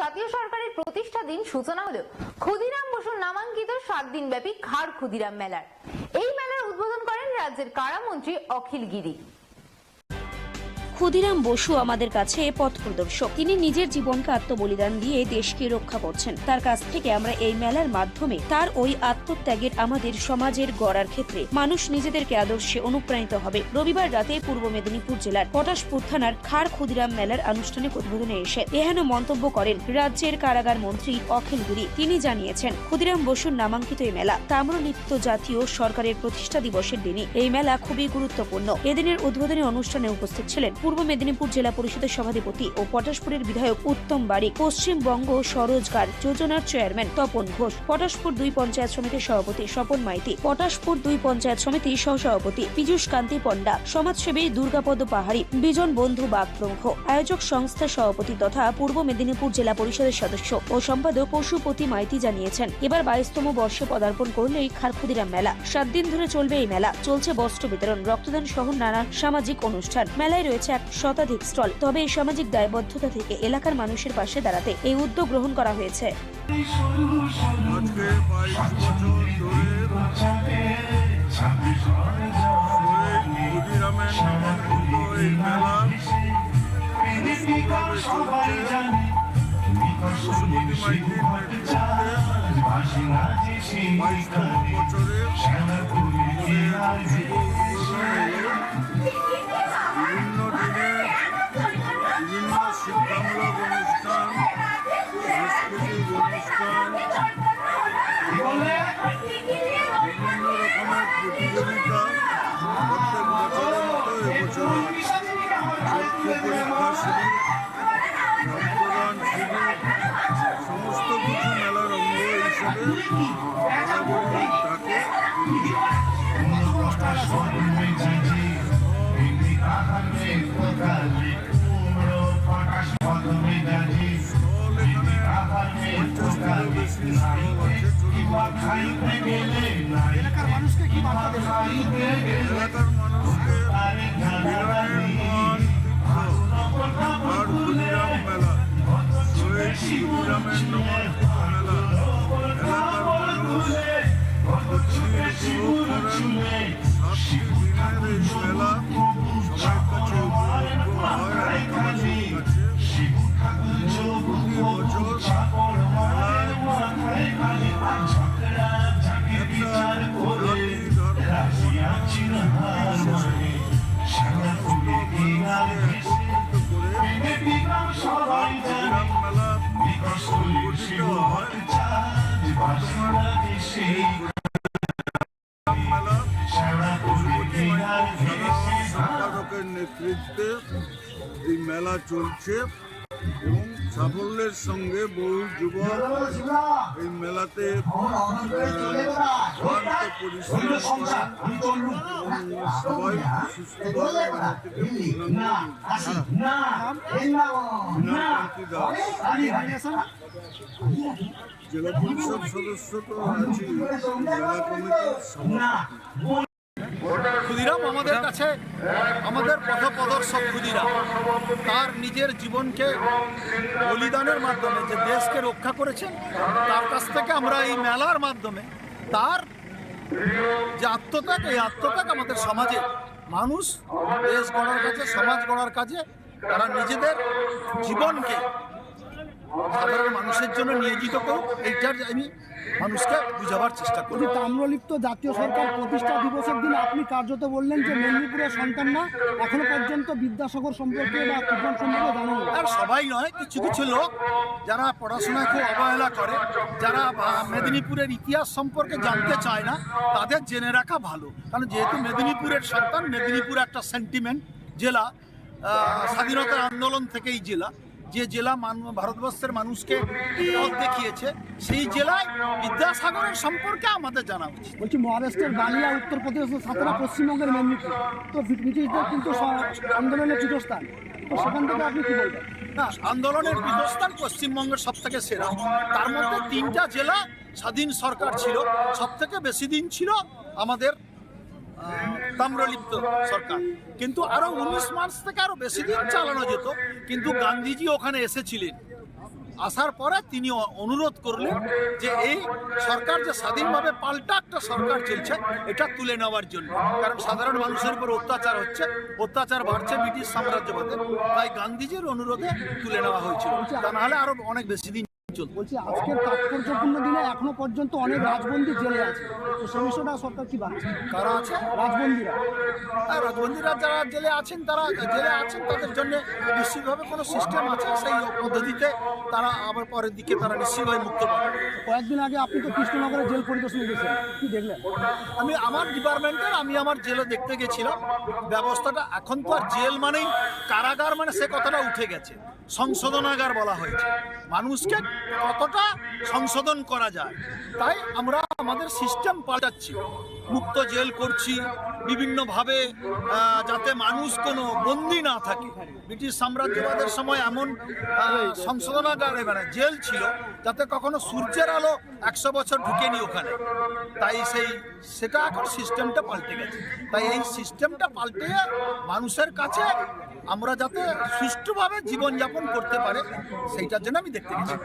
জাতীয় সরকারের প্রতিষ্ঠা দিন সূচনা হলো ক্ষুদিরাম বসুর নামাঙ্কিত 7 দিনব্যাপী ঘাড় ক্ষুদিরাম মেলার। এই মেলার উদ্বোধন করেন রাজ্যের কারামন্ত্রী অখিল গিরি। ক্ষুদিরাম বসু আমাদের কাছে পথ প্রদর্শক। তিনি নিজের জীবনকে আত্মবলিদান দিয়ে দেশকে রক্ষা করছেন। তার কাছ থেকে আমরা এই মেলার মাধ্যমে তার ওই আত্মত্যাগের আমাদের সমাজের গড়ার ক্ষেত্রে মানুষ নিজেদেরকে আদর্শে অনুপ্রাণিত হবে। রবিবার রাতে পূর্ব মেদিনীপুর জেলার পটাশপুর থানার ঘাড় ক্ষুদিরাম মেলার আনুষ্ঠানিক উদ্বোধনে এসে এহেন মন্তব্য করেন রাজ্যের কারাগার মন্ত্রী অখিল গিরি। তিনি জানিয়েছেন, ক্ষুদিরাম বসুর নামাঙ্কিত এই মেলা তাম্রলিপ্ত জাতীয় সরকারের প্রতিষ্ঠা দিবসের দিনে এই মেলা খুবই গুরুত্বপূর্ণ। এদিনের উদ্বোধনী অনুষ্ঠানে উপস্থিত ছিলেন পূর্ব মেদিনীপুর জেলা পরিষদের সভাধিপতি ও পটাশপুরের বিধায়ক উত্তম বারিক, পশ্চিমবঙ্গ স্বরোজগার যোজনার চেয়ারম্যান তপন ঘোষ, পটাশপুর 2 পঞ্চায়েত সমিতির সভাপতি স্বপন মাইতি, পটাশপুর 2 পঞ্চায়েত সমিতির সহসভাপতি পীযূষ কান্তি পণ্ডা, সমাজসেবী দুর্গাপদ পাহাড়ি, বিজন বন্ধু বাগ প্রমুখ। আয়োজক সংস্থার সভাপতি তথা পূর্ব মেদিনীপুর জেলা পরিষদের সদস্য ও সম্পাদক পশুপতি মাইতি জানিয়েছেন, এবার 22তম বর্ষে পদার্পণ করল এই ঘাড় ক্ষুদিরাম মেলা। 7 দিন ধরে চলবে এই মেলা। চলছে বস্ত্র বিতরণ, রক্তদান সহ নানা সামাজিক অনুষ্ঠান। মেলায় রয়েছে 1 শতাধিক স্টল। তবে এই সামাজিক দায়বদ্ধতা থেকে এলাকার মানুষের পাশে দাঁড়াতে এই উদ্যোগ গ্রহণ করা হয়েছে। শিক্ষামূলক অনুষ্ঠান, সাংস্কৃতিক অনুষ্ঠান, বিভিন্ন রকমের প্রতিযোগিতা প্রত্যেক বছরের মতো এবছর চক্ষু পরীক্ষা শিবির, রক্তদান শিবির, সমস্ত কিছু মেলার অঙ্গ হিসেবে তাকে এলাকার মানুষকে কি বার্তা দেবেন? এলাকার মানুষকে ক্ষুদিরাম মেলা, শহীদ ক্ষুদিরামের নামাঙ্কিত মেলা, এলাকার মানুষ করেন 7 দিনের এই মেলা সবার কাছে উপলব্ধ হয়। এলাকাবাসীর কাছে প্রতি বছর সম্পাদকের নেতৃত্বে এই মেলা চলছে এবং সাফল্যের সঙ্গে বহু যুবক এই মেলাতে পরিশ্রম করেন এবং সবাই সুস্থভাবে মেলা থেকে জেলা পরিষদ সদস্য তো আছি, মেলা কমিটির সভাপতি। ক্ষুদিরাম আমাদের কাছে আমাদের পথপ্রদর্শক। ক্ষুদিরাম তার নিজের জীবনকে বলিদানের মাধ্যমে যে দেশকে রক্ষা করেছেন, তার কাছ থেকে আমরা এই মেলার মাধ্যমে তার যে আত্মত্যাগ, এই আত্মত্যাগ আমাদের সমাজে মানুষ দেশ গড়ার কাজে, সমাজ গড়ার কাজে তারা নিজেদের জীবনকে সাধারণ মানুষের জন্য নিয়োজিত করুক, এইটার আমি মানুষকে বুঝাবার চেষ্টা করি। তাম্রলিপ্ত জাতীয় সরকার প্রতিষ্ঠা দিবসের দিন আপনি কার্যত বললেন যে মেদিনীপুরের সন্তান না, এখনো পর্যন্ত বিদ্যাসাগর সম্পর্কে বা ক্ষুদিরাম সম্পর্কে জানা না। আর সবাই নয়, কিছু কিছু লোক যারা পড়াশোনায় খুব অবহেলা করে, যারা মেদিনীপুরের ইতিহাস সম্পর্কে জানতে চায় না, তাদের জেনে রাখা ভালো। কারণ যেহেতু মেদিনীপুরের সন্তান, মেদিনীপুর একটা সেন্টিমেন্ট জেলা, স্বাধীনতার আন্দোলন থেকেই জেলা, যে জেলা ভারতবর্ষের মানুষকে পথ দেখিয়েছে, সেই জেলায় বিদ্যাসাগরের সম্পর্কে আমাদের জানা উচিত। বলছি, মহারাষ্ট্রের বালিয়া, উত্তরপ্রদেশের ছাত্ররা পশ্চিমবঙ্গের মেদিনীপুর, তো ব্রিটিশদের কিন্তু আন্দোলনের পীঠস্থান, তো সেখান থেকে আপনি কি বলবেন? না, আন্দোলনের পীঠস্থান পশ্চিমবঙ্গের সব থেকে সেরা। তার মধ্যে 3টা জেলা স্বাধীন সরকার ছিল, সব থেকে বেশি দিন ছিল আমাদের তাম্রলিপ্ত সরকার, কিন্তু আরো 19 মার্চ থেকে আরো বেশি দিন চালানো যেত, কিন্তু গান্ধীজি ওখানে এসেছিলেন আসার পরে তিনি অনুরোধ করলেন যে এই সরকার যে স্বাধীনভাবে পাল্টা একটা সরকার চলছে এটা তুলে নেওয়ার জন্য, কারণ সাধারণ মানুষের উপর অত্যাচার হচ্ছে, অত্যাচার বাড়ছে ব্রিটিশ সাম্রাজ্যবাদের, তাই গান্ধীজির অনুরোধে তুলে নেওয়া হয়েছিল, তা নাহলে আরো অনেক বেশি দিন চলত। বলছি আজকের তাৎপর্যপূর্ণ দিনে এখনো পর্যন্ত অনেক রাজবন্দী জেলে আছে, তো সেই বিষয়টা সরকার কি ভাবছে? কারা আছে? রাজবন্দীরা। আর রাজবন্দীরা যারা জেলে আছেন তাদের জন্য নিশ্চিতভাবে কোনো সিস্টেম আছে, সেই পদ্ধতিতে তারা আবার পরের দিকে তারা নিশ্চিতভাবে মুক্ত পাবে। কয়েকদিন আগে আপনি তো কৃষ্ণনগরে জেল পরিদর্শনে গেছেন, কি দেখলেন? আমি আমার ডিপার্টমেন্টের আমার জেলে দেখতে গেছিলাম ব্যবস্থাটা। এখন তো আর জেল মানেই কারাগার মানে সে কথাটা উঠে গেছে, সংশোধনাগার বলা হয়েছে। মানুষকে কতটা সংশোধন করা যায়, তাই আমরা আমাদের সিস্টেম পাল্টাচ্ছি, মুক্ত জেল করছি বিভিন্নভাবে, যাতে মানুষ কোনো বন্দী না থাকে। ব্রিটিশ সাম্রাজ্যবাদের সময় এমন সংশোধনাগার মানে জেল ছিল যাতে কখনো সূর্যের আলো 100 বছর ঢুকেনি ওখানে, তাই সেটা এখন সিস্টেমটা পাল্টে গেছে। তাই এই সিস্টেমটা পাল্টে মানুষের কাছে আমরা যাতে সুষ্ঠুভাবে জীবনযাপন করতে পারে সেইটার জন্য আমি দেখতে গেছি।